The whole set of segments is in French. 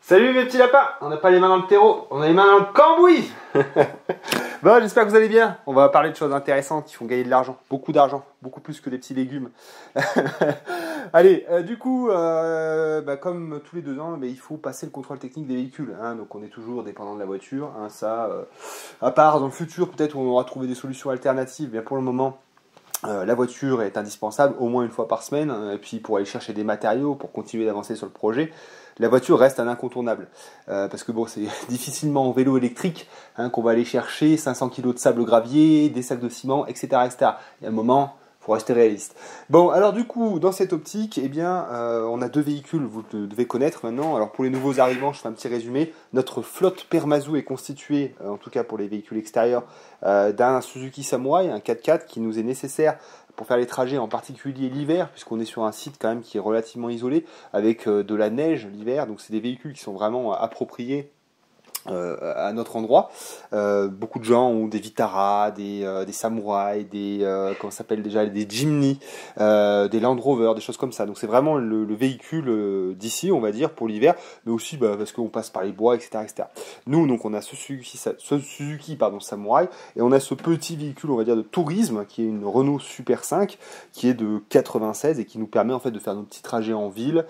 Salut mes petits lapins, on n'a pas les mains dans le terreau, on a les mains dans le cambouis. Bon, j'espère que vous allez bien. On va parler de choses intéressantes qui font gagner de l'argent, beaucoup plus que les petits légumes. Allez, du coup, comme tous les 2 ans, il faut passer le contrôle technique des véhicules. Donc on est toujours dépendant de la voiture. À part dans le futur, peut-être où on aura trouvé des solutions alternatives, mais pour le moment, la voiture est indispensable au moins une fois par semaine, et puis pour aller chercher des matériaux, pour continuer d'avancer sur le projet, la voiture reste un incontournable. Parce que bon, c'est difficilement en vélo électrique qu'on va aller chercher 500 kg de sable gravier, des sacs de ciment, etc. etc. Il y a un moment, il faut rester réaliste. Bon, alors du coup, dans cette optique, on a 2 véhicules, vous le devez connaître maintenant. Alors pour les nouveaux arrivants, je fais un petit résumé. Notre flotte Permazou est constituée, en tout cas pour les véhicules extérieurs, d'un Suzuki Samurai, un 4x4 qui nous est nécessaire pour faire les trajets, en particulier l'hiver, puisqu'on est sur un site quand même qui est relativement isolé, avec de la neige l'hiver. Donc c'est des véhicules qui sont vraiment appropriés à notre endroit. Beaucoup de gens ont des Vitara, des Samurai, comment ça s'appelle déjà, des Jimny, des Land Rover, des choses comme ça. Donc c'est vraiment le véhicule d'ici, on va dire, pour l'hiver, mais aussi parce qu'on passe par les bois, etc., etc. Nous, donc, on a ce Suzuki Samurai, et on a ce petit véhicule, on va dire, de tourisme, qui est une Renault Super 5, qui est de 96 et qui nous permet en fait de faire nos petits trajets en ville.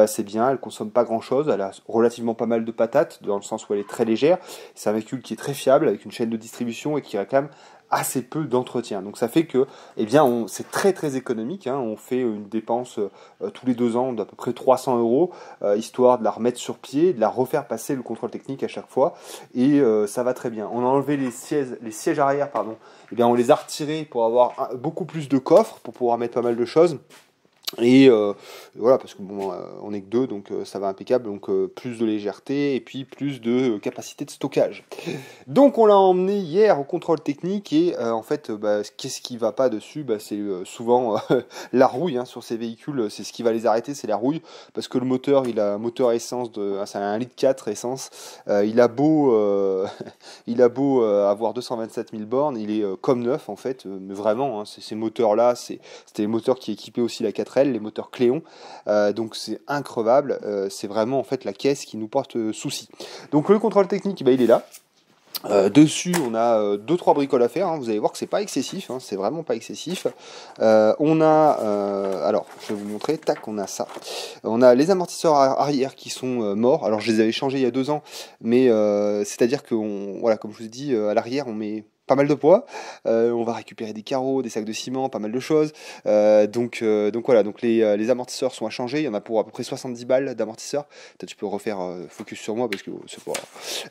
C'est bien, elle consomme pas grand chose, elle a relativement pas mal de patates, dans le sens où elle est très légère. C'est un véhicule qui est très fiable, avec une chaîne de distribution et qui réclame assez peu d'entretien. Donc ça fait que c'est très très économique. On fait une dépense tous les 2 ans d'à peu près 300 euros, histoire de la remettre sur pied, de la refaire passer le contrôle technique à chaque fois. Et ça va très bien. On a enlevé les sièges arrière, pardon. On les a retirés pour avoir beaucoup plus de coffres, pour pouvoir mettre pas mal de choses. Et voilà, parce que on est que 2, donc ça va impeccable, donc plus de légèreté et puis plus de capacité de stockage. Donc on l'a emmené hier au contrôle technique et en fait, qu'est-ce qui va pas dessus? C'est souvent la rouille sur ces véhicules, c'est ce qui va les arrêter, c'est la rouille, parce que le moteur, il a un moteur essence c'est un 1,4 litre essence, il a beau, avoir 227 000 bornes, il est comme neuf en fait, mais vraiment, ces moteurs-là, c'était les moteurs qui équipaient aussi la 4L, les moteurs Cléon, donc c'est increvable, c'est vraiment en fait la caisse qui nous porte souci. Donc le contrôle technique, il est là. Dessus, on a 2-3 bricoles à faire. Vous allez voir que c'est pas excessif, c'est vraiment pas excessif. Alors, je vais vous montrer. Tac, on a ça. On a les amortisseurs arrière qui sont morts. Alors, je les avais changés il y a 2 ans, mais c'est-à-dire que, voilà, comme je vous ai dit, à l'arrière, on met pas mal de poids, on va récupérer des carreaux, des sacs de ciment, pas mal de choses. Donc voilà, donc les amortisseurs sont à changer. Il y en a pour à peu près 70 balles d'amortisseurs. Peut-être tu peux refaire focus sur moi parce que c'est pas.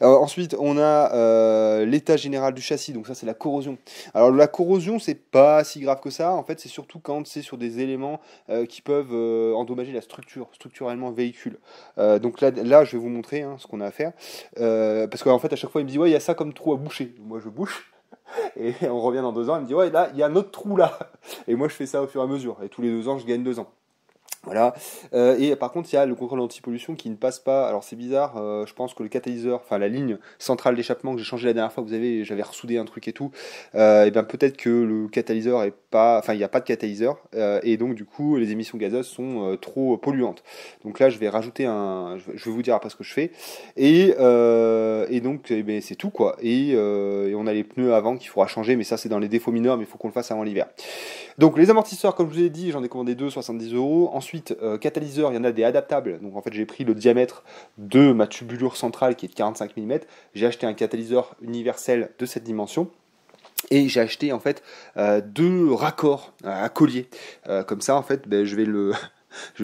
Ensuite, on a l'état général du châssis. Donc ça, c'est la corrosion. Alors la corrosion, c'est pas si grave que ça. En fait, c'est surtout quand c'est sur des éléments qui peuvent endommager la structurellement véhicule. Donc là, je vais vous montrer ce qu'on a à faire. Parce qu'en fait, à chaque fois, il me dit ouais, il y a ça comme trou à boucher. Moi, je bouche. Et on revient dans 2 ans, il me dit ouais, là il y a un autre trou là. Et moi je fais ça au fur et à mesure. Et tous les 2 ans je gagne 2 ans. Voilà. Et par contre, il y a le contrôle anti-pollution qui ne passe pas. Alors c'est bizarre, je pense que le catalyseur, enfin la ligne centrale d'échappement que j'ai changé la dernière fois, j'avais ressoudé un truc et tout, et peut-être que le catalyseur est pas, enfin il n'y a pas de catalyseur, et donc du coup les émissions gazeuses sont trop polluantes. Donc là je vais rajouter je vais vous dire après ce que je fais, et donc c'est tout quoi. Et on a les pneus avant qu'il faudra changer, mais ça c'est dans les défauts mineurs, mais il faut qu'on le fasse avant l'hiver. Donc les amortisseurs, comme je vous ai dit, j'en ai commandé 2, 70 euros. Ensuite, catalyseur, il y en a des adaptables. Donc en fait, j'ai pris le diamètre de ma tubulure centrale qui est de 45 mm. J'ai acheté un catalyseur universel de cette dimension. Et j'ai acheté en fait 2 raccords à collier. Comme ça, en fait, je vais le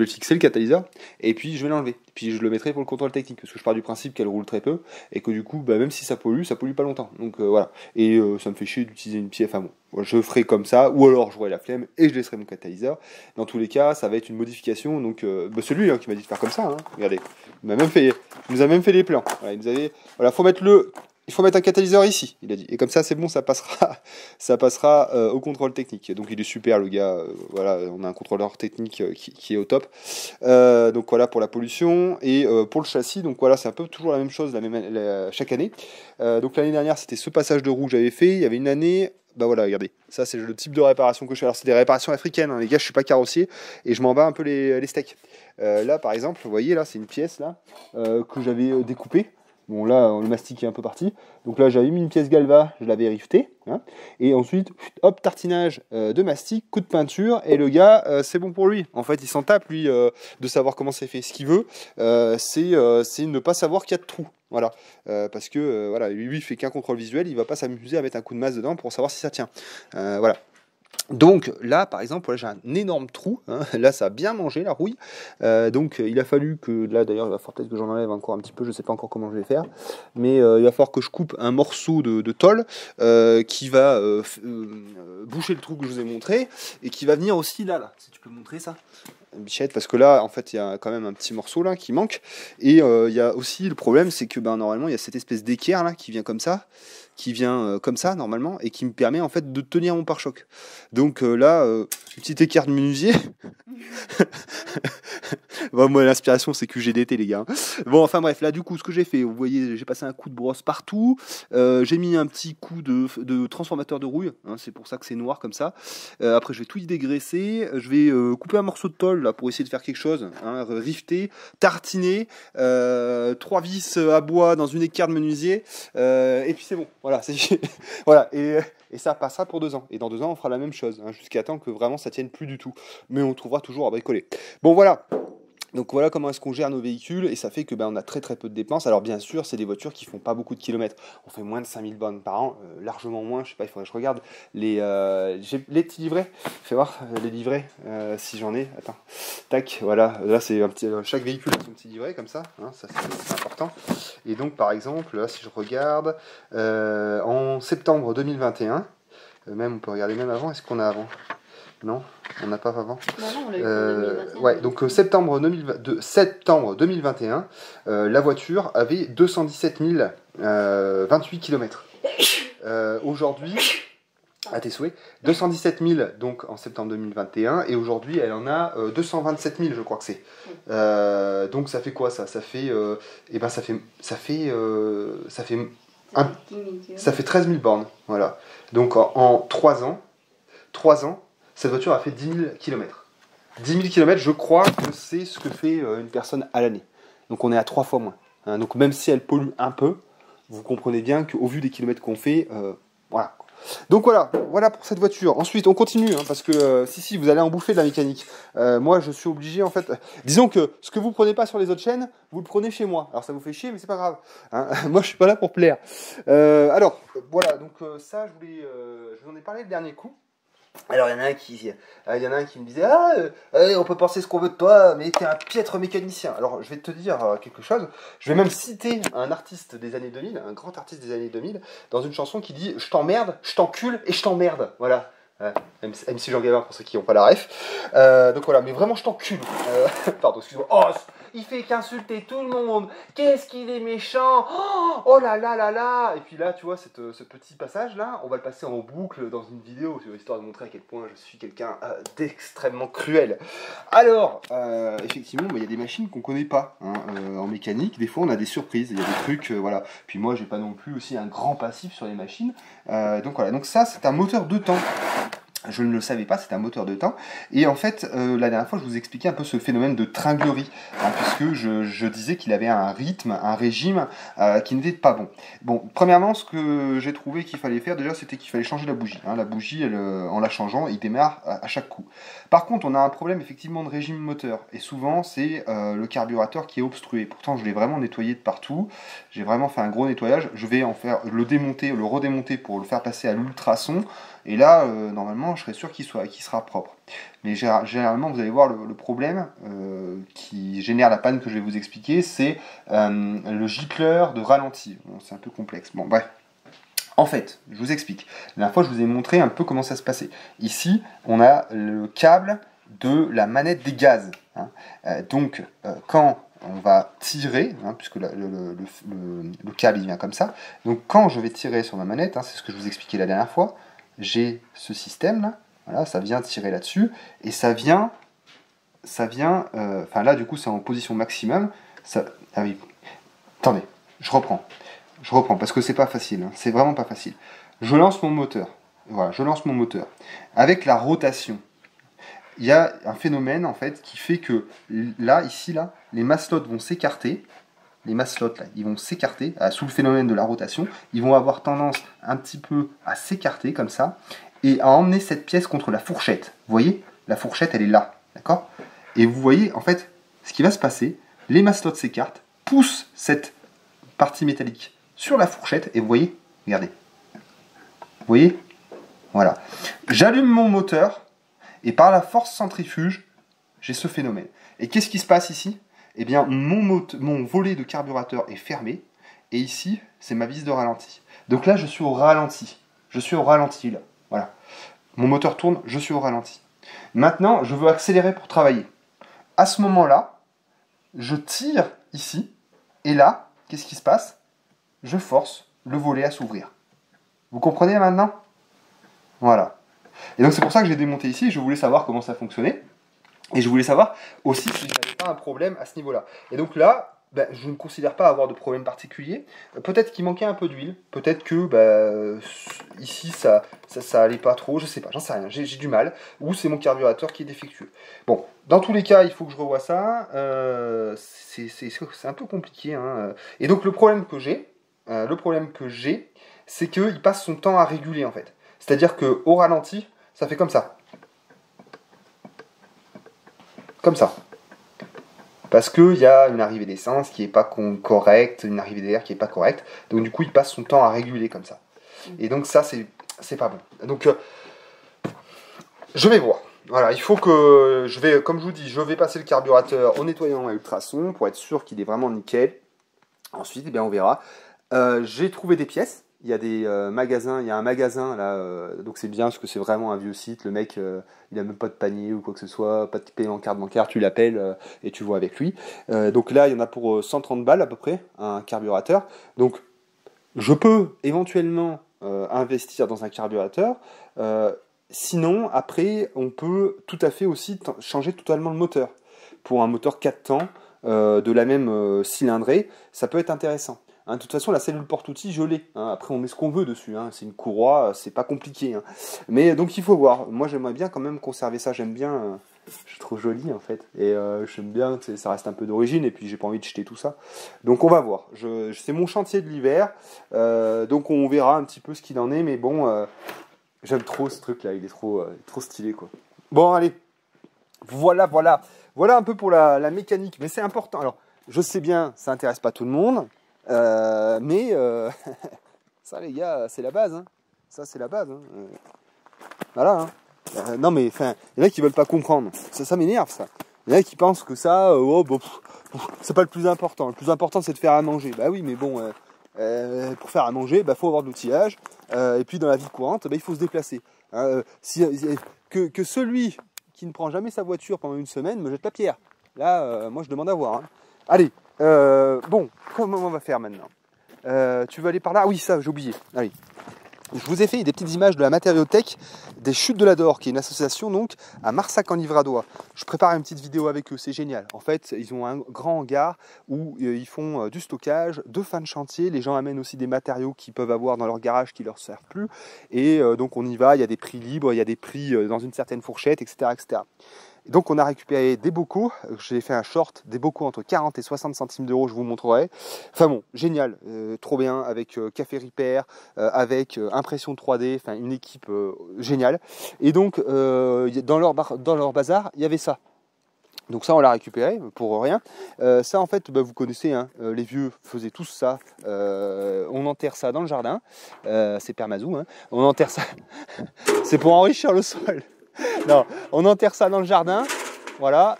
fixer le catalyseur et puis je vais l'enlever. Puis je le mettrai pour le contrôle technique parce que je pars du principe qu'elle roule très peu et que du coup, même si ça pollue pas longtemps. Donc voilà. Et ça me fait chier d'utiliser une pièce. Enfin bon, je ferai comme ça ou alors j'aurai la flemme et je laisserai mon catalyseur. Dans tous les cas, ça va être une modification. Donc celui qui m'a dit de faire comme ça. Regardez, il nous a même fait les plans. Voilà, il faut mettre un catalyseur ici, il a dit. Et comme ça, c'est bon, ça passera au contrôle technique. Donc il est super, le gars. Voilà, on a un contrôleur technique qui est au top. Donc voilà pour la pollution. Et pour le châssis, donc voilà, c'est un peu toujours la même chose chaque année. Donc l'année dernière, c'était ce passage de roue que j'avais fait. Il y avait une année, bah voilà, regardez, ça c'est le type de réparation que je fais. Alors c'est des réparations africaines, hein, les gars, je suis pas carrossier et je m'en bats un peu les steaks. Là par exemple, vous voyez là, c'est une pièce là que j'avais découpée. Bon là, le mastic est un peu parti. Donc là, j'avais mis une pièce galva, je l'avais rivetée. Hein, et ensuite, hop, tartinage de mastic, coup de peinture. Et le gars, c'est bon pour lui. En fait, il s'en tape, lui, de savoir comment c'est fait. Ce qu'il veut, c'est ne pas savoir qu'il y a de trous. Voilà. Parce que voilà, lui, il fait qu'un contrôle visuel. Il va pas s'amuser à mettre un coup de masse dedans pour savoir si ça tient. Voilà. Donc là, par exemple, voilà, j'ai un énorme trou. Hein. Là, ça a bien mangé la rouille. Donc, il a fallu que, là d'ailleurs, il va falloir peut-être que j'en enlève encore un petit peu. Je ne sais pas encore comment je vais faire, mais il va falloir que je coupe un morceau de tôle qui va boucher le trou que je vous ai montré et qui va venir aussi là. Si tu peux montrer ça, Bichette, parce que là, en fait, il y a quand même un petit morceau là qui manque. Et il y a aussi le problème, c'est que normalement, il y a cette espèce d'équerre là qui vient comme ça. Normalement et qui me permet en fait de tenir mon pare-choc. Donc là, une petite équerre de menuisier. Bon, moi l'inspiration c'est QGDT les gars. Bon enfin bref, là du coup ce que j'ai fait, vous voyez j'ai passé un coup de brosse partout, j'ai mis un petit coup de transformateur de rouille, hein, c'est pour ça que c'est noir comme ça. Après je vais tout y dégraisser, je vais couper un morceau de tôle là pour essayer de faire quelque chose, hein, rifter, tartiner, 3 vis à bois dans une équerre de menuisier, et puis c'est bon, voilà, voilà, et ça passera pour 2 ans. Et dans 2 ans, on fera la même chose, hein, jusqu'à temps que vraiment ça tienne plus du tout. Mais on trouvera toujours à bricoler. Bon, voilà. Donc voilà comment est-ce qu'on gère nos véhicules et ça fait que on a très très peu de dépenses. Alors bien sûr, c'est des voitures qui font pas beaucoup de kilomètres. On fait moins de 5000 bornes par an, largement moins. Je sais pas, il faudrait que je regarde les petits livrets. Fais voir les livrets si j'en ai. Attends, tac, voilà. Là c'est un petit, chaque véhicule a son petit livret comme ça. Hein, ça c'est important. Et donc par exemple, là si je regarde en septembre 2021, même on peut regarder même avant. Est-ce qu'on a avant? Non, on n'a pas avant. Non, on l'a eu en 2021. Ouais, donc septembre 2021, la voiture avait 217 028 km. Aujourd'hui, à tes souhaits, 217 000 donc en septembre 2021, et aujourd'hui elle en a 227 000, je crois que c'est. Donc ça fait quoi ça? Ça fait, ça fait 13 000 bornes, voilà. Donc en 3 ans, cette voiture a fait 10 000 km. 10 000 km, je crois que c'est ce que fait une personne à l'année. Donc on est à 3 fois moins. Hein, donc même si elle pollue un peu, vous comprenez bien qu'au vu des kilomètres qu'on fait, voilà. Donc voilà pour cette voiture. Ensuite, on continue, hein, parce que si, vous allez en bouffer de la mécanique. Moi, je suis obligé, en fait... disons que ce que vous prenez pas sur les autres chaînes, vous le prenez chez moi. Alors ça vous fait chier, mais c'est pas grave. Hein. Moi, je suis pas là pour plaire. Alors, voilà, donc ça, je vous en ai parlé le dernier coup. Alors il y en a un qui me disait on peut penser ce qu'on veut de toi, mais t'es un piètre mécanicien. Alors je vais te dire quelque chose. Je vais même citer un artiste des années 2000, un grand artiste des années 2000, dans une chanson qui dit je t'emmerde, je t'encule et je t'emmerde. Voilà. MC Jean Gabin pour ceux qui n'ont pas la ref. Donc voilà, mais vraiment je t'encule. Pardon, excuse-moi. Oh, il fait qu'insulter tout le monde. Qu'est-ce qu'il est méchant. Oh là là là là. Et puis là, tu vois, ce petit passage-là, on va le passer en boucle dans une vidéo, histoire de montrer à quel point je suis quelqu'un d'extrêmement cruel. Alors, effectivement, il y a des machines qu'on ne connaît pas hein, en mécanique. Des fois, on a des surprises. Il y a des trucs, voilà. Puis moi, j'ai pas non plus aussi un grand passif sur les machines. Donc voilà, donc ça, c'est un moteur de temps. Je ne le savais pas, c'est un moteur de temps. Et en fait, la dernière fois, je vous expliquais un peu ce phénomène de tringlerie, hein, puisque je disais qu'il avait un rythme, un régime qui n'était pas bon. Bon, premièrement, ce que j'ai trouvé qu'il fallait faire, déjà, c'était qu'il fallait changer la bougie. Hein. La bougie, en la changeant, il démarre à chaque coup. Par contre, on a un problème, effectivement, de régime moteur. Et souvent, c'est le carburateur qui est obstrué. Pourtant, je l'ai vraiment nettoyé de partout. J'ai vraiment fait un gros nettoyage. Je vais le démonter, le redémonter pour le faire passer à l'ultrason. Et là, normalement, je serais sûr qu'il sera propre. Mais généralement, vous allez voir le problème qui génère la panne que je vais vous expliquer, c'est le gicleur de ralenti. Bon, c'est un peu complexe. Bon, bref. En fait, je vous explique. La dernière fois, je vous ai montré un peu comment ça se passait. Ici, on a le câble de la manette des gaz. Hein. Donc, quand on va tirer, hein, puisque le câble il vient comme ça, donc quand je vais tirer sur ma manette, hein, c'est ce que je vous expliquais la dernière fois, j'ai ce système là, voilà, ça vient tirer là-dessus, et ça vient, enfin là du coup c'est en position maximum, ah oui, attendez, je reprends, parce que c'est pas facile, hein, c'est vraiment pas facile. Je lance mon moteur, voilà, je lance mon moteur. Avec la rotation, il y a un phénomène en fait qui fait que là, ici, là, les maslots vont s'écarter. Les maslots, là, ils vont s'écarter sous le phénomène de la rotation. Ils vont avoir tendance un petit peu à s'écarter comme ça et à emmener cette pièce contre la fourchette. Vous voyez, la fourchette, elle est là, d'accord? Et vous voyez, en fait, ce qui va se passer, les maslots s'écartent, poussent cette partie métallique sur la fourchette et vous voyez, regardez. Vous voyez? Voilà. J'allume mon moteur. Et par la force centrifuge, j'ai ce phénomène. Et qu'est-ce qui se passe ici? Eh bien, mon volet de carburateur est fermé. Et ici, c'est ma vis de ralenti. Donc là, je suis au ralenti. Je suis au ralenti, là. Voilà. Mon moteur tourne, je suis au ralenti. Maintenant, je veux accélérer pour travailler. À ce moment-là, je tire ici. Et là, qu'est-ce qui se passe? Je force le volet à s'ouvrir. Vous comprenez maintenant? Voilà. Et donc c'est pour ça que j'ai démonté ici, je voulais savoir comment ça fonctionnait. Et je voulais savoir aussi si je n'avais pas un problème à ce niveau-là. Et donc là, ben, je ne considère pas avoir de problème particulier. Peut-être qu'il manquait un peu d'huile, peut-être que ben, ici ça allait pas trop, je sais pas, j'en sais rien, j'ai du mal. Ou c'est mon carburateur qui est défectueux. Bon, dans tous les cas, il faut que je revoie ça. C'est un peu compliqué. Hein. Et donc le problème que j'ai, c'est qu'il passe son temps à réguler en fait. C'est-à-dire qu'au ralenti, ça fait comme ça. Comme ça. Parce qu'il y a une arrivée d'essence qui n'est pas correcte, une arrivée d'air qui n'est pas correcte. Donc du coup, il passe son temps à réguler comme ça. Et donc ça, c'est pas bon. Donc je vais voir. Voilà, il faut que comme je vous dis, je vais passer le carburateur au nettoyant à ultrasons pour être sûr qu'il est vraiment nickel. Ensuite, eh bien, on verra. J'ai trouvé des pièces. Il y a des magasins, il y a un magasin là, donc c'est bien parce que c'est vraiment un vieux site. Le mec, il a même pas de panier ou quoi que ce soit, pas de paiement en carte bancaire. Tu l'appelles et tu vois avec lui. Donc là, il y en a pour 130 balles à peu près, un carburateur. Donc je peux éventuellement investir dans un carburateur. Sinon, après, on peut tout à fait aussi changer totalement le moteur. Pour un moteur 4 temps de la même cylindrée, ça peut être intéressant. Hein, de toute façon, la cellule porte-outils, je l'ai. Hein. Après, on met ce qu'on veut dessus. Hein. C'est une courroie, c'est pas compliqué. Hein. Mais donc, il faut voir. Moi, j'aimerais bien quand même conserver ça. J'aime bien. Je trouve joli, en fait. Et j'aime bien, ça reste un peu d'origine. Et puis, j'ai pas envie de jeter tout ça. Donc, on va voir. C'est mon chantier de l'hiver. Donc, on verra un petit peu ce qu'il en est. Mais bon, j'aime trop ce truc-là. Il est trop stylé, quoi. Bon, allez. Voilà un peu pour la mécanique. Mais c'est important. Alors, je sais bien, ça intéresse pas tout le monde. Mais ça les gars, c'est la base. Hein. Ça c'est la base. Hein. Voilà. Hein. Non mais enfin, il y en a qui veulent pas comprendre. Ça m'énerve ça. Il y en a qui pensent que ça, c'est pas le plus important. Le plus important c'est de faire à manger. Bah oui, mais bon, pour faire à manger, bah faut avoir de l'outillage. Et puis dans la vie courante, bah, il faut se déplacer. Hein, que celui qui ne prend jamais sa voiture pendant une semaine me jette la pierre. Là, moi je demande à voir. Hein. Allez. Bon, comment on va faire maintenant? Tu veux aller par là? Ah oui, ça, j'ai oublié. Allez. Je vous ai fait des petites images de la matériothèque des Chutes de l'Ador, qui est une association donc à Marsac en Livradois. Je prépare une petite vidéo avec eux, c'est génial. En fait, ils ont un grand hangar où ils font du stockage, de fin de chantier. Les gens amènent aussi des matériaux qu'ils peuvent avoir dans leur garage qui ne leur servent plus. Et donc on y va, il y a des prix libres, il y a des prix dans une certaine fourchette, etc. etc. Donc on a récupéré des bocaux, j'ai fait un short, des bocaux entre 40 et 60 centimes d'euros, je vous montrerai. Enfin bon, génial, trop bien, avec Café Repair, avec impression 3D, enfin une équipe géniale. Et donc dans leur bazar, il y avait ça. Donc ça on l'a récupéré pour rien. Ça en fait, bah, vous connaissez, hein, les vieux faisaient tous ça. On enterre ça dans le jardin, c'est Permazou, hein. On enterre ça, c'est pour enrichir le sol. Non, on enterre ça dans le jardin, voilà,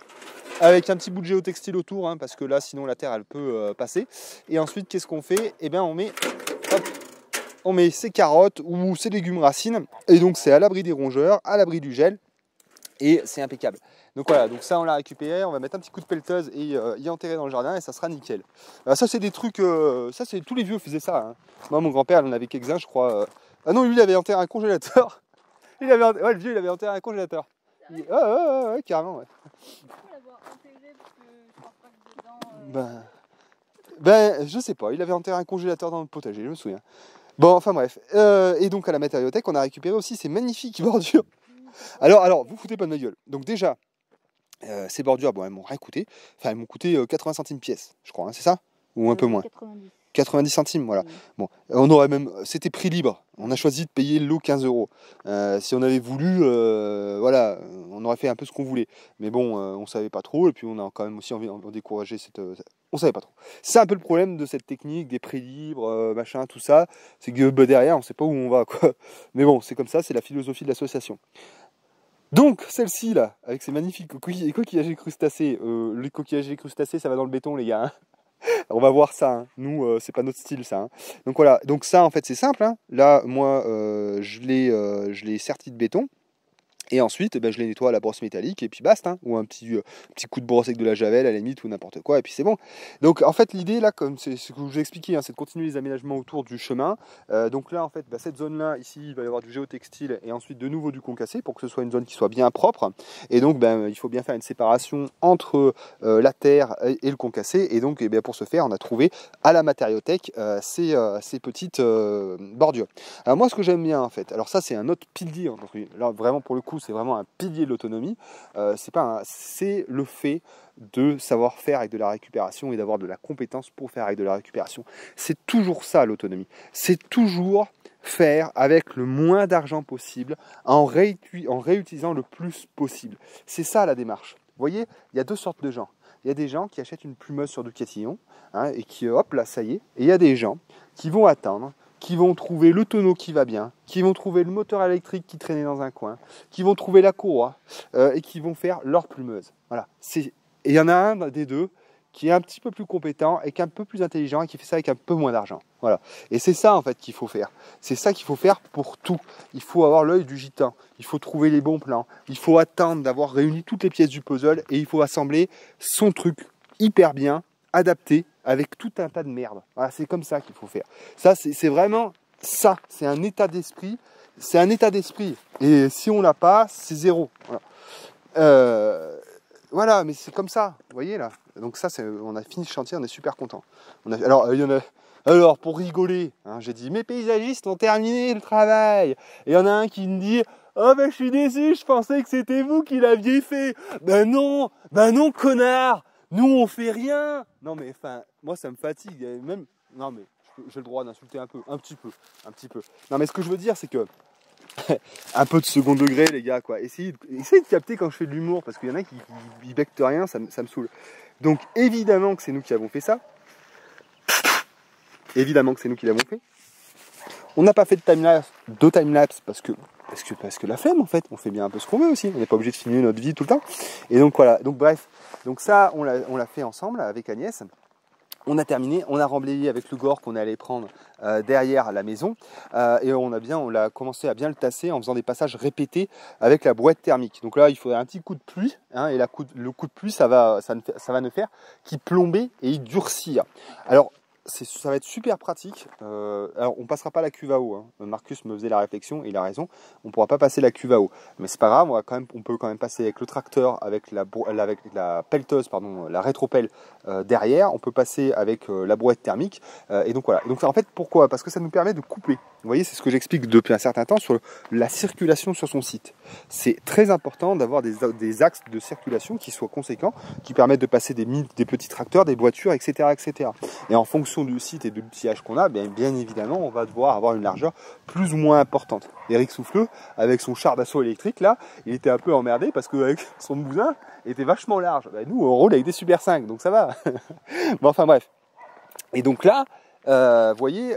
avec un petit bout de géotextile autour, hein, parce que là, sinon la terre, elle peut passer. Et ensuite, qu'est-ce qu'on fait? Eh bien, on met ses carottes ou ses légumes racines, et donc c'est à l'abri des rongeurs, à l'abri du gel, et c'est impeccable. Donc voilà, donc ça, on l'a récupéré, on va mettre un petit coup de pelleteuse et y enterrer dans le jardin, et ça sera nickel. Alors ça, c'est des trucs, ça, c'est tous les vieux faisaient ça. Hein. Moi, mon grand-père, il en avait quelques-uns, je crois. Ah non, lui, il avait enterré un congélateur. Ouais, le vieux, il avait enterré un congélateur. Ouais, carrément, ouais. Pourquoi l'avoir intégré parce que je pense pas que dedans. Ben, je sais pas, il avait enterré un congélateur dans le potager, je me souviens. Bon, enfin bref. Et donc à la matériothèque, on a récupéré aussi ces magnifiques bordures. Alors, vous foutez pas de ma gueule. Donc déjà, ces bordures, bon, elles m'ont rien coûté. Enfin, elles m'ont coûté 80 centimes pièce, je crois, hein, c'est ça? Ou un peu moins? 90. 90 centimes, voilà. Oui. Bon, on aurait même, c'était prix libre. On a choisi de payer le lot 15 euros. Si on avait voulu, voilà, on aurait fait un peu ce qu'on voulait. Mais bon, on savait pas trop, et puis on a quand même aussi envie de décourager cette. On savait pas trop. C'est un peu le problème de cette technique des prix libres, machin, tout ça. C'est que bah, derrière, on sait pas où on va, quoi. Mais bon, c'est comme ça, c'est la philosophie de l'association. Donc, celle-ci, là, avec ces magnifiques coquillages et crustacés. Les coquillages et crustacés, ça va dans le béton, les gars. Hein. On va voir ça, hein. Nous, c'est pas notre style ça. Hein. Donc voilà, donc ça en fait c'est simple. Hein. Là, moi, je l'ai serti de béton. Et ensuite, ben, je les nettoie à la brosse métallique et puis basta. Hein. Ou un petit coup de brosse avec de la javel à la limite ou n'importe quoi et puis c'est bon. Donc en fait l'idée là, comme c'est ce que je vous ai expliqué, hein, c'est de continuer les aménagements autour du chemin. Donc là en fait, ben, cette zone là, ici, il va y avoir du géotextile et ensuite de nouveau du concassé pour que ce soit une zone qui soit bien propre. Et donc ben, il faut bien faire une séparation entre la terre et le concassé. Et donc eh bien, pour ce faire, on a trouvé à la matériothèque ces petites bordures. Alors moi ce que j'aime bien en fait, alors ça c'est un autre pilier, donc, là vraiment pour le coup c'est vraiment un pilier de l'autonomie, c'est le fait de savoir faire avec de la récupération et d'avoir de la compétence pour faire avec de la récupération. C'est toujours ça l'autonomie, c'est toujours faire avec le moins d'argent possible en réutilisant le plus possible. C'est ça la démarche. Vous voyez, il y a deux sortes de gens. Il y a des gens qui achètent une plumeuse sur Ducatillon hein, et qui hop là ça y est. Et il y a des gens qui vont attendre, qui vont trouver le tonneau qui va bien, qui vont trouver le moteur électrique qui traînait dans un coin, qui vont trouver la courroie et qui vont faire leur plumeuse. Voilà. Et il y en a un des deux qui est un petit peu plus compétent et qui est un peu plus intelligent et qui fait ça avec un peu moins d'argent. Voilà. Et c'est ça en fait qu'il faut faire. C'est ça qu'il faut faire pour tout. Il faut avoir l'œil du gitan. Il faut trouver les bons plans. Il faut attendre d'avoir réuni toutes les pièces du puzzle et il faut assembler son truc hyper bien, adapté, avec tout un tas de merde. Voilà, c'est comme ça qu'il faut faire. Ça, c'est vraiment ça. C'est un état d'esprit. C'est un état d'esprit. Et si on l'a pas, c'est zéro. Voilà. Voilà, mais c'est comme ça. Vous voyez là. Donc ça, on a fini le chantier, on est super content. Alors, il y en a. Alors, pour rigoler, hein, j'ai dit, mes paysagistes ont terminé le travail. Et il y en a un qui me dit, oh ben je suis déçu, je pensais que c'était vous qui l'aviez fait. Ben non, connard. Nous on fait rien. Non mais enfin, moi ça me fatigue. Même, non mais j'ai le droit d'insulter un petit peu. Non mais ce que je veux dire c'est que un peu de second degré les gars quoi. Essayez de capter quand je fais de l'humour parce qu'il y en a qui bectent rien, ça me saoule. Donc évidemment que c'est nous qui avons fait ça. Évidemment que c'est nous qui l'avons fait. On n'a pas fait de timelapse parce que la flemme en fait, on fait bien un peu ce qu'on veut aussi, on n'est pas obligé de filmer notre vie tout le temps. Et donc voilà, donc bref, donc ça on l'a fait ensemble avec Agnès. On a terminé, on a remblayé avec le gore qu'on allait prendre derrière la maison et on a commencé à bien le tasser en faisant des passages répétés avec la brouette thermique. Donc là il faudrait un petit coup de pluie hein, et le coup de pluie ça va ne faire qu'y plomber et y durcir. Alors ça va être super pratique. Alors on passera pas la cuve à eau. Hein. Marcus me faisait la réflexion et il a raison. On pourra pas passer la cuve à eau, mais c'est pas grave. On peut quand même passer avec le tracteur, avec la pelleteuse, pardon, la rétropelle derrière. On peut passer avec la brouette thermique. Et donc voilà. Donc en fait pourquoi? Parce que ça nous permet de couper. Vous voyez, c'est ce que j'explique depuis un certain temps sur la circulation sur son site. C'est très important d'avoir des axes de circulation qui soient conséquents, qui permettent de passer des petits tracteurs, des voitures, etc., etc. Et en fonction du site et de l'outillage qu'on a, bien évidemment, on va devoir avoir une largeur plus ou moins importante. Eric Souffleux, avec son char d'assaut électrique, là, il était un peu emmerdé parce qu'avec son bousin, il était vachement large. Nous, on roule avec des Super 5, donc ça va. Bon, enfin bref. Et donc là, vous voyez,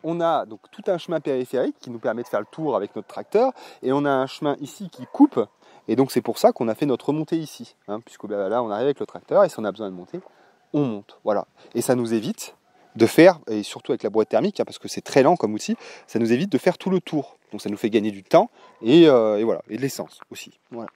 on a donc tout un chemin périphérique qui nous permet de faire le tour avec notre tracteur, et on a un chemin ici qui coupe, et donc c'est pour ça qu'on a fait notre montée ici, hein, puisque là on arrive avec le tracteur, et si on a besoin de monter, on monte, voilà. Et ça nous évite de faire, et surtout avec la brouette thermique, hein, parce que c'est très lent comme outil, ça nous évite de faire tout le tour, donc ça nous fait gagner du temps, et voilà, et de l'essence aussi, voilà.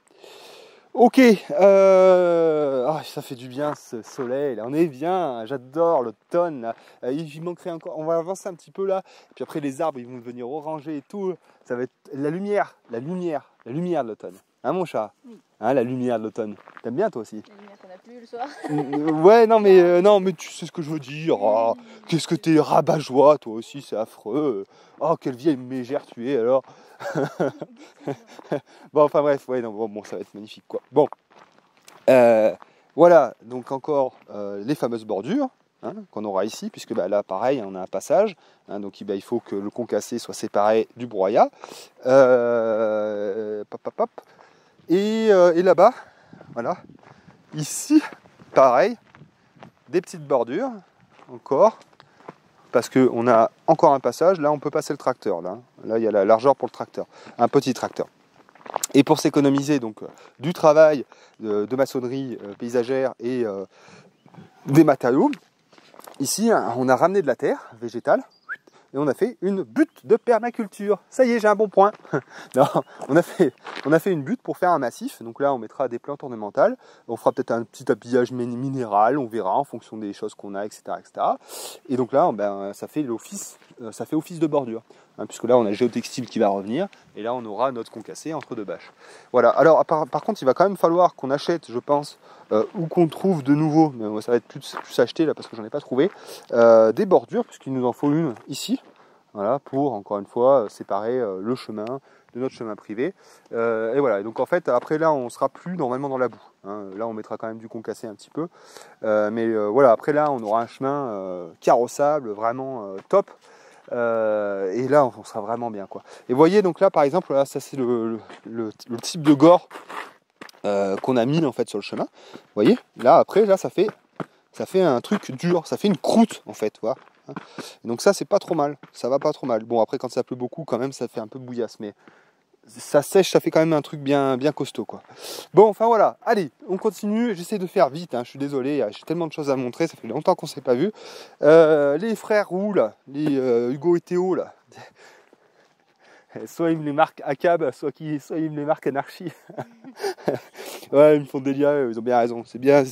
Ok, ça fait du bien ce soleil, là. On est bien, j'adore l'automne, il manquerait encore, on va avancer un petit peu là, puis après les arbres ils vont devenir orangés et tout, ça va être la lumière de l'automne. Hein, mon chat? Oui. Hein, la lumière de l'automne. T'aimes bien toi aussi? La lumière qu'on a plus le soir. Ouais, non, mais tu sais ce que je veux dire. Oh, qu'est-ce que t'es rabat-joie, toi aussi, c'est affreux. Oh, quelle vieille mégère tu es alors. Bon, enfin bref, ouais, non, bon, ça va être magnifique, quoi. Bon, voilà, donc encore les fameuses bordures. Hein, qu'on aura ici, puisque bah, là pareil on a un passage, hein, donc bah, il faut que le concassé soit séparé du broyat. Pop, pop. Et là-bas, voilà, ici pareil, des petites bordures encore, parce qu'on a encore un passage, là on peut passer le tracteur, là il y a la largeur pour le tracteur, un petit tracteur. Et pour s'économiser donc du travail de maçonnerie paysagère et des matériaux, ici, on a ramené de la terre végétale et on a fait une butte de permaculture. Ça y est, j'ai un bon point. Non, on a fait une butte pour faire un massif. Donc là, on mettra des plantes ornementales. On fera peut-être un petit habillage minéral, on verra en fonction des choses qu'on a, etc., etc. Et donc là, ben, ça fait office de bordure. Hein, puisque là, on a le géotextile qui va revenir. Et là, on aura notre concassé entre deux bâches. Voilà. Alors, par contre, il va quand même falloir qu'on achète, je pense, ou qu'on trouve de nouveau, mais ça va être plus acheté là parce que j'en ai pas trouvé, des bordures, puisqu'il nous en faut une ici, voilà, pour encore une fois séparer le chemin de notre chemin privé. Et voilà, et donc en fait après là on sera plus normalement dans la boue, hein. Là on mettra quand même du concassé un petit peu, mais voilà, après là on aura un chemin carrossable, vraiment top. Et là on sera vraiment bien, quoi. Et vous voyez donc là par exemple, là, ça c'est le type de gore qu'on a mis en fait sur le chemin. Vous voyez, là après là ça fait un truc dur, ça fait une croûte en fait, voilà. Donc ça c'est pas trop mal, ça va pas trop mal. Bon après quand ça pleut beaucoup quand même ça fait un peu bouillasse, mais ça sèche, ça fait quand même un truc bien costaud, quoi. Bon enfin voilà, allez on continue, j'essaie de faire vite, hein. Je suis désolé, j'ai tellement de choses à montrer, ça fait longtemps qu'on s'est pas vu. Les frères Roux là, les Hugo et Théo là, soit ils me les marquent ACAB, soit ils me les marquent Anarchie. Ouais, ils me font délirer, ils ont bien raison. C'est bien.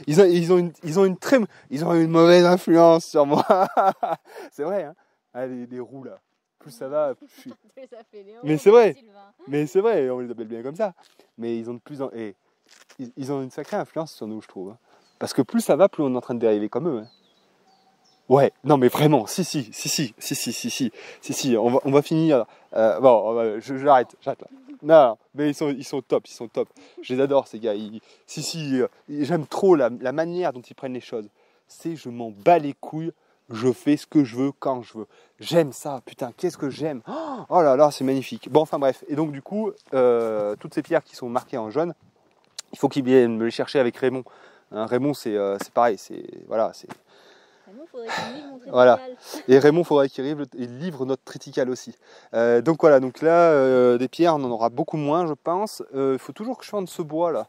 Ils ont une mauvaise influence sur moi. C'est vrai, hein. Ah, les roux là. Plus ça va, plus je suis. Mais c'est vrai. Mais c'est vrai, on les appelle bien comme ça. Mais ils ont de plus en. Et ils ont une sacrée influence sur nous, je trouve. Hein. Parce que plus ça va, plus on est en train de dériver comme eux. Hein. Ouais, non mais vraiment, si, on va finir. Bon, j'arrête là. Non, mais ils sont top. Je les adore ces gars. J'aime trop la manière dont ils prennent les choses. Je m'en bats les couilles, je fais ce que je veux quand je veux. J'aime ça, putain, qu'est-ce que j'aime. Oh là là, c'est magnifique. Bon, enfin bref, et donc du coup, toutes ces pierres qui sont marquées en jaune, il faut qu'ils viennent me les chercher avec Raymond. Hein, Raymond, c'est pareil, voilà, c'est. Raymond, faudrait qu'il livre mon triticale. Voilà. Et Raymond, faudrait qu'il livre notre triticale aussi. Donc voilà, donc là, des pierres, on en aura beaucoup moins, je pense. Il faut toujours que je fasse ce bois là.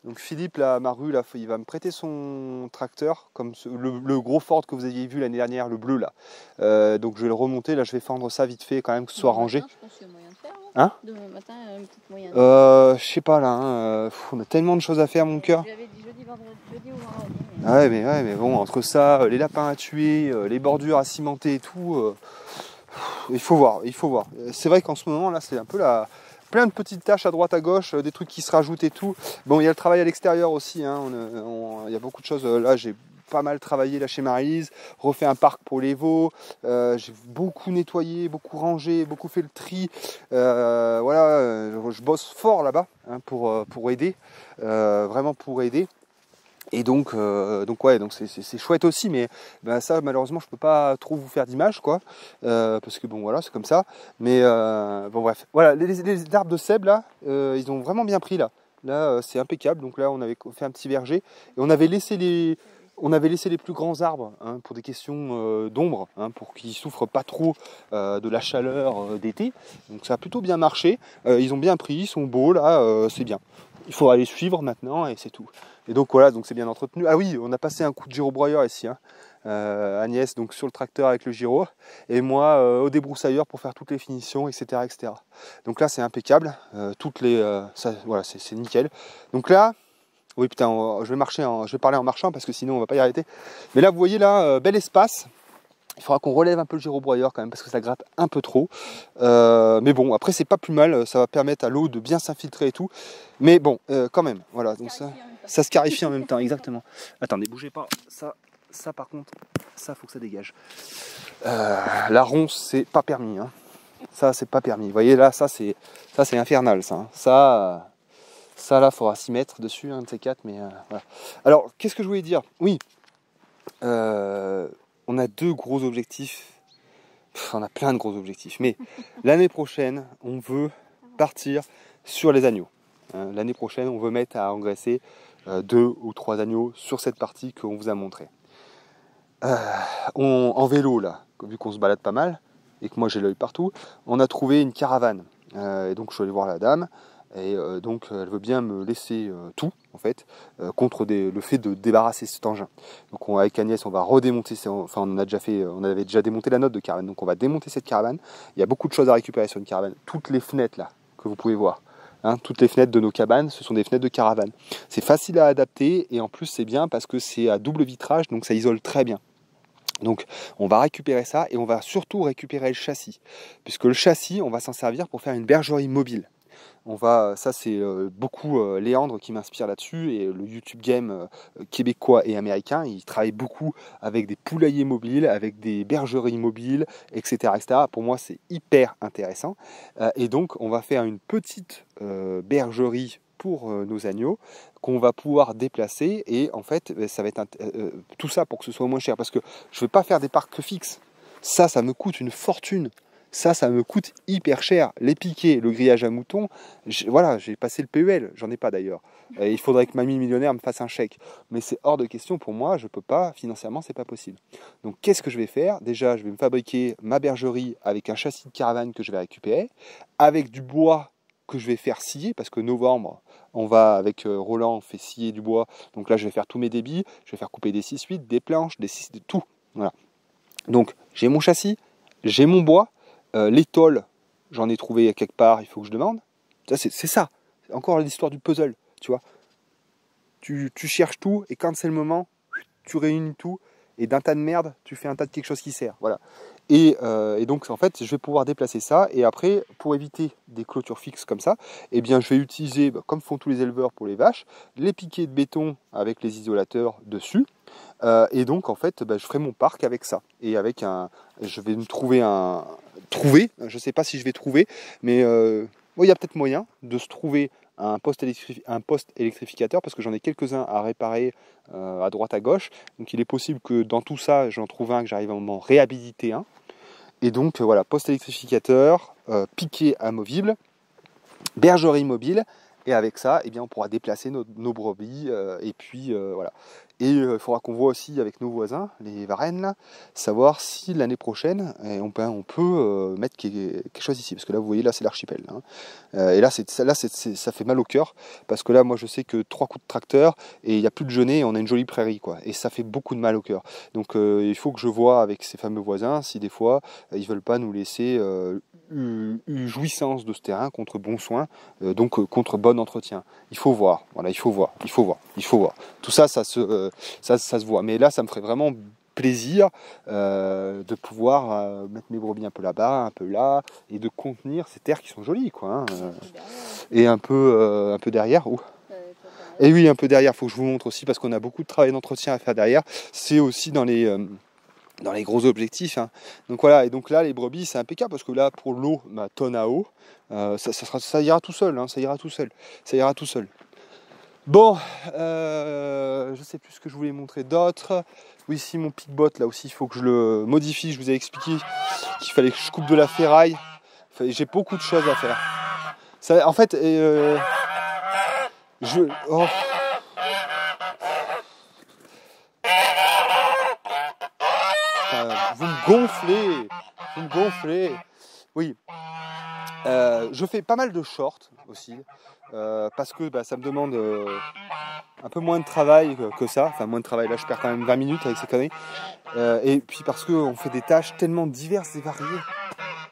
Donc Philippe, là, ma rue, là, il va me prêter son tracteur, comme le gros Ford que vous aviez vu l'année dernière, le bleu là. Donc je vais le remonter, là, je vais fendre ça vite fait quand même, que ce soit rangé. Je pense qu'il y a moyen de faire. Hein? Demain matin, il y a peut-être moyen de faire. Je sais pas là, hein, on a tellement de choses à faire, mon cœur. Je lui avais dit jeudi ou vendredi. Ouais, mais bon, entre ça, les lapins à tuer, les bordures à cimenter et tout, il faut voir. C'est vrai qu'en ce moment, là, c'est un peu plein de petites tâches à droite à gauche, des trucs qui se rajoutent et tout. Bon, il y a le travail à l'extérieur aussi, hein, il y a beaucoup de choses. Là, j'ai pas mal travaillé là chez Maryse, refait un parc pour les veaux, j'ai beaucoup nettoyé, beaucoup rangé, beaucoup fait le tri. Voilà, je bosse fort là-bas, hein, pour aider, vraiment pour aider. Et donc c'est chouette aussi, mais bah, ça malheureusement je peux pas trop vous faire d'image, quoi, parce que bon voilà, c'est comme ça. Mais bon bref, voilà, les arbres de sèbe là, ils ont vraiment bien pris là. Là c'est impeccable. Donc là on avait fait un petit verger et on avait laissé les plus grands arbres, hein, pour des questions d'ombre, hein, pour qu'ils souffrent pas trop de la chaleur d'été. Donc ça a plutôt bien marché. Ils ont bien pris, ils sont beaux là, c'est bien. Il faudra les suivre maintenant et c'est tout. Et donc voilà, donc c'est bien entretenu. Ah oui, on a passé un coup de gyrobroyeur ici, hein. Agnès donc sur le tracteur avec le gyro et moi au débroussailleur pour faire toutes les finitions, etc., etc. Donc là c'est impeccable, voilà, c'est nickel. Donc là, oui putain, je vais parler en marchant parce que sinon on va pas y arrêter. Mais là vous voyez là, bel espace. Il faudra qu'on relève un peu le gyrobroyeur quand même parce que ça gratte un peu trop. Mais bon, après c'est pas plus mal, ça va permettre à l'eau de bien s'infiltrer et tout. Mais bon, quand même, voilà. Donc ça se clarifie en même temps, exactement. Attendez, bougez pas. Ça par contre, ça faut que ça dégage. La ronce, c'est pas permis. Hein. Ça, c'est pas permis. Vous voyez là, ça c'est infernal. Ça, hein. Ça là, faudra s'y mettre dessus, un de ces quatre. Mais voilà. Alors, qu'est-ce que je voulais dire? Oui. On a deux gros objectifs. On a plein de gros objectifs. Mais l'année prochaine, on veut partir sur les agneaux. L'année prochaine, on veut mettre à engraisser 2 ou 3 agneaux sur cette partie qu'on vous a montrée. En vélo, là, vu qu'on se balade pas mal, et que moi j'ai l'œil partout, on a trouvé une caravane. Et donc je suis allé voir la dame, et donc elle veut bien me laisser tout, en fait, contre le fait de débarrasser cet engin. Donc avec Agnès, on va redémonter, on avait déjà démonté la note de caravane, donc on va démonter cette caravane. Il y a beaucoup de choses à récupérer sur une caravane. Toutes les fenêtres là, que vous pouvez voir, hein, toutes les fenêtres de nos cabanes, ce sont des fenêtres de caravane. C'est facile à adapter, et en plus c'est bien parce que c'est à double vitrage, donc ça isole très bien. Donc on va récupérer ça et on va surtout récupérer le châssis, puisque le châssis on va s'en servir pour faire une bergerie mobile. Ça c'est beaucoup Léandre qui m'inspire là-dessus, et le YouTube game québécois et américain, il travaille beaucoup avec des poulaillers mobiles, avec des bergeries mobiles, etc. etc. Pour moi c'est hyper intéressant, et donc on va faire une petite bergerie pour nos agneaux qu'on va pouvoir déplacer, et en fait ça va être tout ça pour que ce soit moins cher, parce que je ne vais pas faire des parcs fixes, ça me coûte une fortune, ça me coûte hyper cher, les piquets, le grillage à moutons, voilà, j'ai passé le PEL, j'en ai pas d'ailleurs, il faudrait que Mamie Millionnaire me fasse un chèque, mais c'est hors de question pour moi, je peux pas, financièrement c'est pas possible. Donc qu'est-ce que je vais faire? Déjà je vais me fabriquer ma bergerie avec un châssis de caravane que je vais récupérer, avec du bois que je vais faire scier, parce que novembre, on va avec Roland, on fait scier du bois, donc là je vais faire tous mes débits, je vais faire couper des 6-8, des planches, des 6, tout, voilà. Donc j'ai mon châssis, j'ai mon bois, les tôles, j'en ai trouvé quelque part, il faut que je demande. Ça, c'est ça, encore l'histoire du puzzle, tu vois. Tu cherches tout, et quand c'est le moment, tu réunis tout, et d'un tas de merde, tu fais un tas de quelque chose qui sert, voilà. Et donc en fait je vais pouvoir déplacer ça, et après pour éviter des clôtures fixes comme ça, eh bien je vais utiliser, comme font tous les éleveurs pour les vaches, les piquets de béton avec les isolateurs dessus, et donc en fait je ferai mon parc avec ça, et avec je vais me trouver je sais pas si je vais trouver, mais il y a peut-être moyen de se trouver un poste électrificateur, parce que j'en ai quelques-uns à réparer à droite à gauche, donc il est possible que dans tout ça j'en trouve un, que j'arrive à m'en réhabiliter un, et donc voilà, poste électrificateur, piquet amovible, bergerie mobile, et avec ça eh bien, on pourra déplacer nos brebis, et puis voilà. Et il faudra qu'on voit aussi avec nos voisins, les Varennes, là, savoir si l'année prochaine on peut mettre quelque chose ici. Parce que là, vous voyez, là c'est l'archipel. Hein. Et là, ça fait mal au cœur. Parce que là, moi je sais que 3 coups de tracteur, et il n'y a plus de genêt, et on a une jolie prairie, quoi. Et ça fait beaucoup de mal au cœur. Donc il faut que je vois avec ces fameux voisins si des fois ils ne veulent pas nous laisser une jouissance de ce terrain contre bon soin, donc contre bon entretien. Il faut voir, voilà, il faut voir. Tout ça, ça se voit. Mais là, ça me ferait vraiment plaisir de pouvoir mettre mes brebis un peu là-bas, un peu là, et de contenir ces terres qui sont jolies, quoi. Hein, et un peu derrière. Et oui, un peu derrière. Il faut que je vous montre aussi, parce qu'on a beaucoup de travail d'entretien à faire derrière. C'est aussi dans les gros objectifs. Hein. Donc voilà, et donc là les brebis c'est impeccable, parce que là pour l'eau, ma tonne à eau, ça ira tout seul, hein, ça ira tout seul. Bon, je sais plus ce que je voulais montrer d'autre. Oui, ici mon pic-bot, là aussi il faut que je le modifie. Je vous ai expliqué qu'il fallait que je coupe de la ferraille. J'ai beaucoup de choses à faire. Ça, en fait, vous me gonflez. Oui. Je fais pas mal de shorts aussi, parce que ça me demande un peu moins de travail que ça. Enfin, moins de travail, là je perds quand même 20 minutes avec ces conneries. Et puis parce qu'on fait des tâches tellement diverses et variées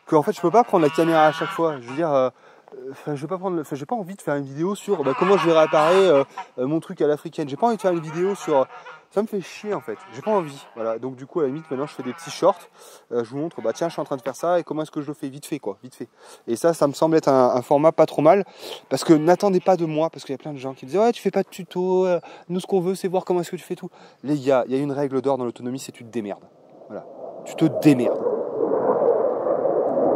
qu'en fait je peux pas prendre la caméra à chaque fois. Je veux dire, j'ai pas envie de faire une vidéo sur comment je vais réparer mon truc à l'africaine. J'ai pas envie de faire une vidéo sur Ça me fait chier en fait, j'ai pas envie. Voilà, donc du coup à la limite maintenant je fais des petits shorts, je vous montre, bah tiens je suis en train de faire ça et comment est-ce que je le fais vite fait quoi, vite fait. Et ça me semble être un format pas trop mal, parce que n'attendez pas de moi, parce qu'il y a plein de gens qui disent ouais tu fais pas de tuto, nous ce qu'on veut c'est voir comment est-ce que tu fais tout. Les gars, il y a une règle d'or dans l'autonomie, c'est tu te démerdes. Voilà, tu te démerdes.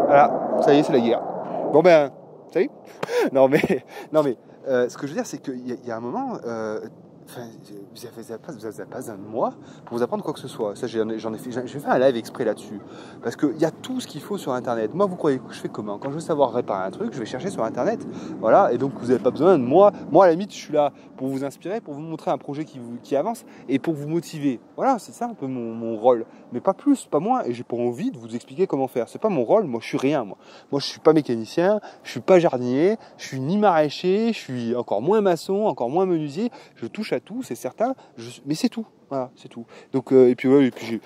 Voilà, ça y est c'est la guerre. Bon ben, salut. non mais, ce que je veux dire c'est qu'il y a un moment... Enfin, vous n'avez pas besoin de moi pour vous apprendre quoi que ce soit. Ça, j'ai fait un live exprès là-dessus. Parce qu'il y a tout ce qu'il faut sur Internet. Moi, vous croyez que je fais comment? Quand je veux savoir réparer un truc, je vais chercher sur Internet. Voilà, et donc vous n'avez pas besoin de moi. Moi, à la limite, je suis là pour vous inspirer, pour vous montrer un projet qui avance et pour vous motiver. Voilà, c'est ça un peu mon rôle. Mais pas plus, pas moins. Et j'ai pas envie de vous expliquer comment faire. C'est pas mon rôle. Moi, je suis rien. Moi, je suis pas mécanicien, je suis pas jardinier, je suis ni maraîcher, je suis encore moins maçon, encore moins menuisier. Je touche à tout, c'est certain, mais c'est tout. Voilà, c'est tout. Donc et puis j'ai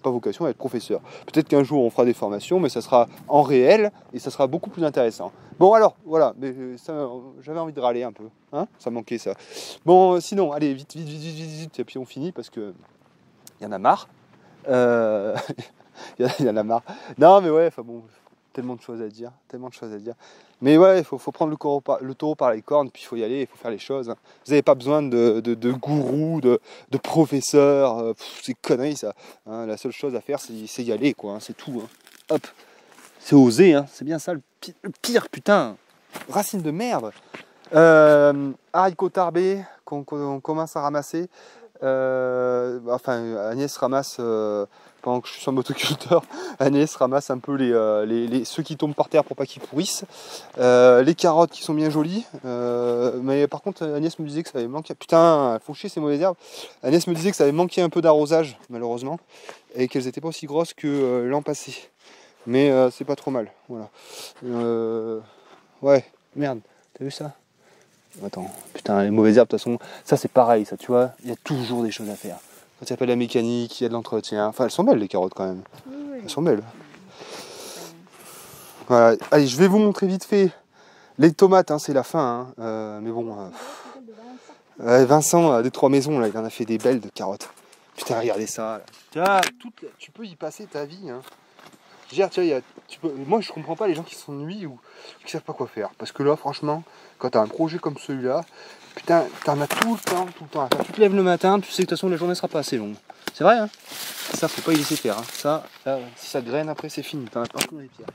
pas vocation à être professeur. Peut-être qu'un jour on fera des formations, mais ça sera en réel et ça sera beaucoup plus intéressant. Bon alors voilà, mais j'avais envie de râler un peu, hein, ça manquait ça. Bon sinon, allez vite, et puis on finit parce que il y en a marre. Il y en a marre. Non mais ouais, enfin bon. Tellement de choses à dire. Mais ouais, il faut prendre le taureau par les cornes, puis il faut y aller, il faut faire les choses. Vous n'avez pas besoin de gourou, de professeur, c'est conneries ça. Hein, la seule chose à faire, c'est y aller, quoi. Hein, c'est tout. Hein. Hop, c'est oser, hein. C'est bien ça le pire, putain. Racine de merde. Haricots tarbés qu'on commence à ramasser. Agnès ramasse, pendant que je suis sur motoculteur, Agnès ramasse un peu ceux qui tombent par terre pour pas qu'ils pourrissent. Les carottes qui sont bien jolies. Mais par contre, Agnès me disait que ça avait manqué. Putain, faut chier ces mauvaises herbes. Agnès me disait que ça avait manqué un peu d'arrosage, malheureusement. Et qu'elles n'étaient pas aussi grosses que l'an passé. Mais c'est pas trop mal. Voilà. Ouais, merde, t'as vu ça? Attends, putain, les mauvaises herbes, de toute façon, ça c'est pareil, ça, tu vois, il y a toujours des choses à faire. Quand il y a pas de la mécanique, il y a de l'entretien. Enfin, elles sont belles, les carottes, quand même. Oui. Elles sont belles. Voilà. Allez, je vais vous montrer vite fait les tomates, hein, c'est la fin. Hein. Mais bon, Vincent, des Trois Maisons, là, il en a fait des belles de carottes. Putain, regardez ça. Là. Tu peux y passer ta vie. Hein. Je veux dire, tu vois, moi, je comprends pas les gens qui s'ennuient ou qui savent pas quoi faire. Parce que là, franchement, quand tu as un projet comme celui-là, putain, t'en as tout le temps à faire. Tu te lèves le matin, tu sais que de toute façon, la journée sera pas assez longue. C'est vrai, hein? Ça, faut pas y laisser faire. Hein. Ça, là, si ça graine, après, c'est fini. T'en as partout dans les pierres.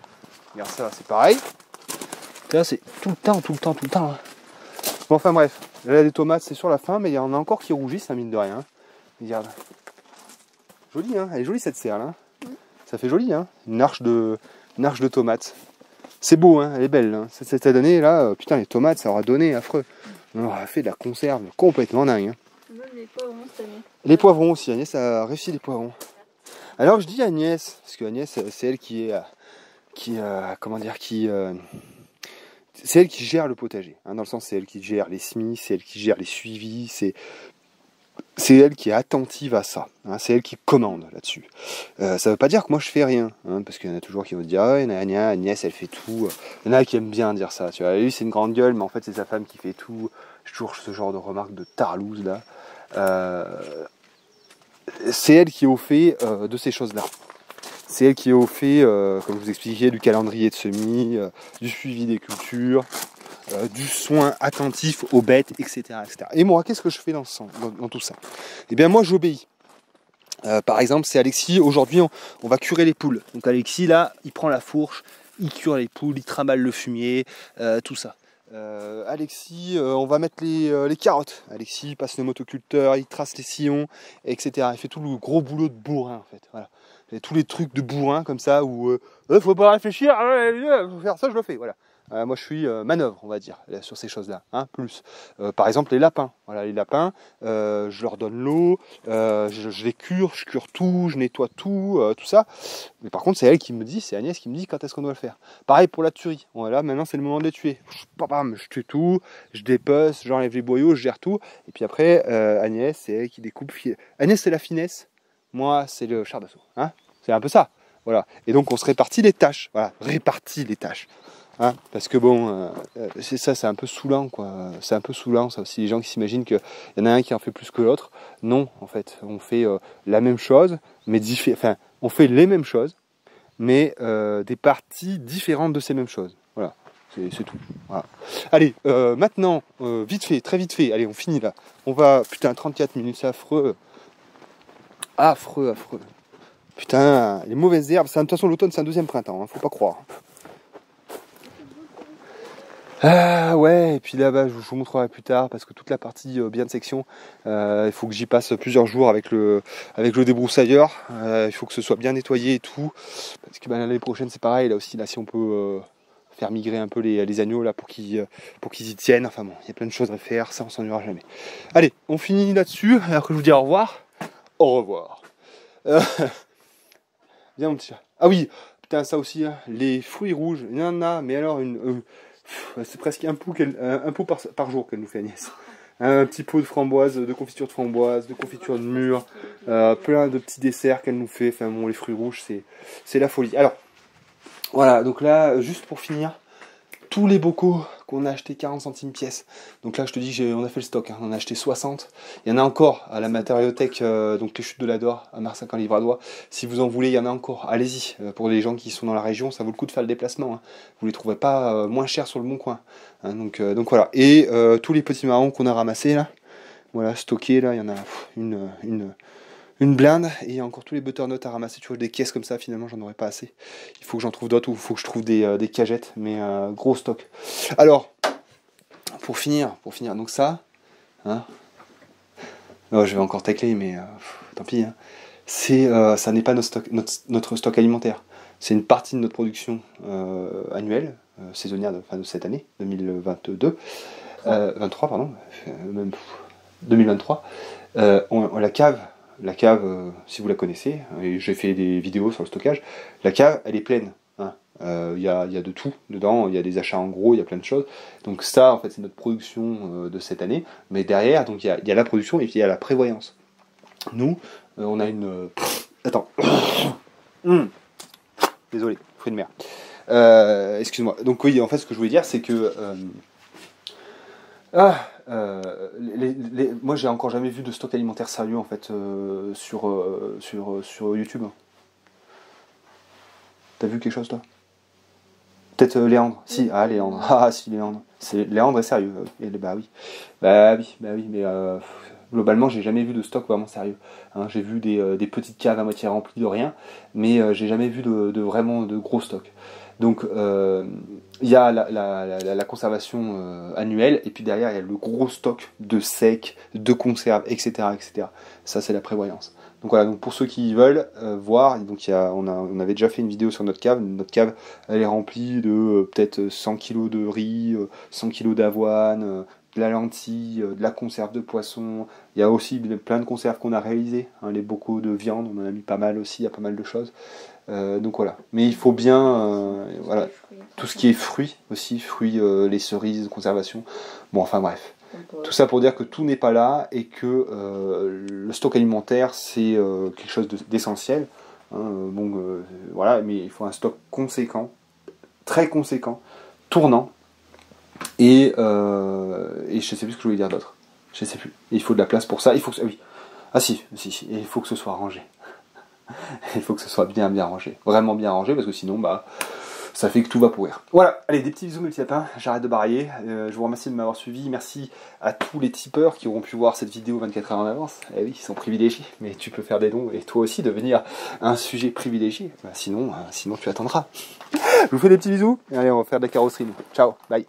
Regarde ça, c'est pareil. Là, c'est tout le temps. Hein. Bon, enfin, bref. Là, les tomates, c'est sur la fin, mais il y en a encore qui rougissent, ça mine de rien. Regarde. Jolie, hein? Elle est jolie, cette serre, là. Ça fait joli, hein, une arche de tomates. C'est beau, hein, elle est belle. Hein. Cette année, là, putain, les tomates, ça aura donné affreux. On aura fait de la conserve complètement dingue. Hein. Même les poivrons cette année. Les poivrons aussi, Agnès a réussi les poivrons. Alors je dis Agnès, parce que Agnès, c'est elle c'est elle qui gère le potager. Hein, dans le sens, c'est elle qui gère les semis, c'est elle qui gère les suivis, c'est elle qui est attentive à ça, hein, c'est elle qui commande là-dessus. Ça veut pas dire que moi je fais rien, hein, parce qu'il y en a toujours qui vont dire ah, Agnès elle fait tout. Il y en a qui aiment bien dire ça, tu vois. Lui c'est une grande gueule, mais en fait c'est sa femme qui fait tout. J'ai toujours ce genre de remarques de tarlouse là. C'est elle qui est au fait de ces choses-là. C'est elle qui est au fait, comme je vous expliquais, du calendrier de semis, du suivi des cultures. Du soin attentif aux bêtes, etc. Et moi, qu'est-ce que je fais dans tout ça? Eh bien, moi, j'obéis. Par exemple, c'est Alexis, aujourd'hui, on va curer les poules. Donc Alexis, là, il prend la fourche, il cure les poules, il trimballe le fumier, tout ça. Alexis, on va mettre les carottes. Alexis passe le motoculteur, il trace les sillons, etc. Il fait tout le gros boulot de bourrin, en fait. Voilà. Et tous les trucs de bourrin, comme ça, où faut pas réfléchir, faut faire ça, je le fais, voilà. Moi je suis manœuvre, on va dire, sur ces choses-là, hein, plus. Par exemple les lapins. Voilà, les lapins, je leur donne l'eau, je les cure, je cure tout, je nettoie tout, tout ça. Mais par contre c'est elle qui me dit, c'est Agnès qui me dit quand est-ce qu'on doit le faire. Pareil pour la tuerie. Voilà, maintenant c'est le moment de les tuer. Je tue tout, je dépece, j'enlève les boyaux, je gère tout. Et puis après Agnès, c'est elle qui découpe. Agnès c'est la finesse, moi c'est le char d'assaut. Hein, c'est un peu ça. Voilà. Et donc on se répartit les tâches. Voilà, répartit les tâches. Hein, parce que bon, c'est ça, c'est un peu saoulant, quoi. C'est un peu saoulant, ça aussi, les gens qui s'imaginent qu'il y en a un qui en fait plus que l'autre. Non, en fait, on fait la même chose, mais enfin, on fait les mêmes choses, mais des parties différentes de ces mêmes choses. Voilà, c'est tout. Voilà. Allez, maintenant, vite fait, très vite fait, allez, on finit là. On va, putain, 34 minutes, c'est affreux. Affreux. Putain, les mauvaises herbes, de toute façon l'automne c'est un deuxième printemps, hein, faut pas croire. Ah ouais, et puis là-bas je vous montrerai plus tard parce que toute la partie bien de section, il faut que j'y passe plusieurs jours avec le débroussailleur. Il faut que ce soit bien nettoyé et tout. Parce que l'année prochaine c'est pareil, là aussi, là si on peut faire migrer un peu les agneaux là pour qu'ils y tiennent. Enfin bon, il y a plein de choses à faire, ça on s'en ira jamais. Allez, on finit là-dessus, alors que je vous dis au revoir. Au revoir. Viens mon petit chat. Ah oui, putain ça aussi, hein, les fruits rouges, il y en a, mais alors c'est presque un pot par jour qu'elle nous fait Agnès. Un petit pot de framboise, de confiture de mûre, plein de petits desserts qu'elle nous fait. Enfin bon, les fruits rouges, c'est la folie. Alors, voilà, donc là, juste pour finir, tous les bocaux qu'on a acheté 40 centimes pièce. Donc là, je te dis on a fait le stock, hein, on en a acheté 60. Il y en a encore à la matériothèque, donc les chutes de l'Ador, à Marsac-en-Livradois. Si vous en voulez, il y en a encore. Allez-y, pour les gens qui sont dans la région, ça vaut le coup de faire le déplacement. Hein. Vous les trouverez pas moins chers sur le bon coin. Hein, donc voilà. Et tous les petits marrons qu'on a ramassés là, voilà, stockés là, il y en a une blinde, et il y a encore tous les butternuts à ramasser, tu vois, des caisses comme ça, finalement j'en aurais pas assez. Il faut que j'en trouve d'autres, ou il faut que je trouve des cagettes, mais gros stock. Alors, pour finir, donc ça, hein, oh, je vais encore tacler, mais tant pis, hein. Ça n'est pas notre stock alimentaire, c'est une partie de notre production annuelle, saisonnière de cette année, 2022, 23, pardon, même 2023, la cave, si vous la connaissez, et j'ai fait des vidéos sur le stockage, la cave, elle est pleine. Hein. Y a de tout dedans, il y a des achats en gros, il y a plein de choses. Donc ça, en fait, c'est notre production de cette année. Mais derrière, donc il y a la production et puis il y a la prévoyance. Nous, on a une... Attends. Désolé, fruit de mer. Excuse-moi. Donc oui, en fait, ce que je voulais dire, c'est que... moi j'ai encore jamais vu de stock alimentaire sérieux en fait sur YouTube. T'as vu quelque chose toi? Peut-être Léandre. Si, Léandre. Ah si, Léandre. Léandre est sérieux. Bah oui, mais globalement j'ai jamais vu de stock vraiment sérieux. Hein, j'ai vu des petites caves à moitié remplies de rien, mais j'ai jamais vu vraiment de gros stocks. Donc il y a la conservation annuelle, et puis derrière il y a le gros stock de secs, de conserves, etc. Ça c'est la prévoyance. Donc voilà, donc pour ceux qui veulent voir, donc on avait déjà fait une vidéo sur notre cave. Notre cave elle est remplie de peut-être 100 kg de riz, 100 kg d'avoine, de la lentille, de la conserve de poisson. Il y a aussi plein de conserves qu'on a réalisées, hein, les bocaux de viande, on en a mis pas mal aussi, il y a pas mal de choses. Donc voilà, mais il faut bien, voilà, tout ce qui est fruits aussi, les cerises de conservation. Bon, enfin bref, tout ça pour dire que tout n'est pas là et que le stock alimentaire c'est quelque chose d'essentiel. Hein, voilà, mais il faut un stock conséquent, très conséquent, tournant. Et je sais plus ce que je voulais dire d'autre. Je sais plus. Et il faut de la place pour ça. Il faut que oui. Ah si. Et il faut que ce soit rangé. Il faut que ce soit bien rangé. Vraiment bien rangé, parce que sinon, ça fait que tout va pourrir. Voilà, allez, des petits bisous multi-lapins, j'arrête de bariller. Je vous remercie de m'avoir suivi. Merci à tous les tipeurs qui auront pu voir cette vidéo 24 heures en avance. Eh oui, ils sont privilégiés, mais tu peux faire des dons et toi aussi devenir un sujet privilégié. Sinon tu attendras. Je vous fais des petits bisous. Et allez, on va faire de la carrosserie. Ciao, bye.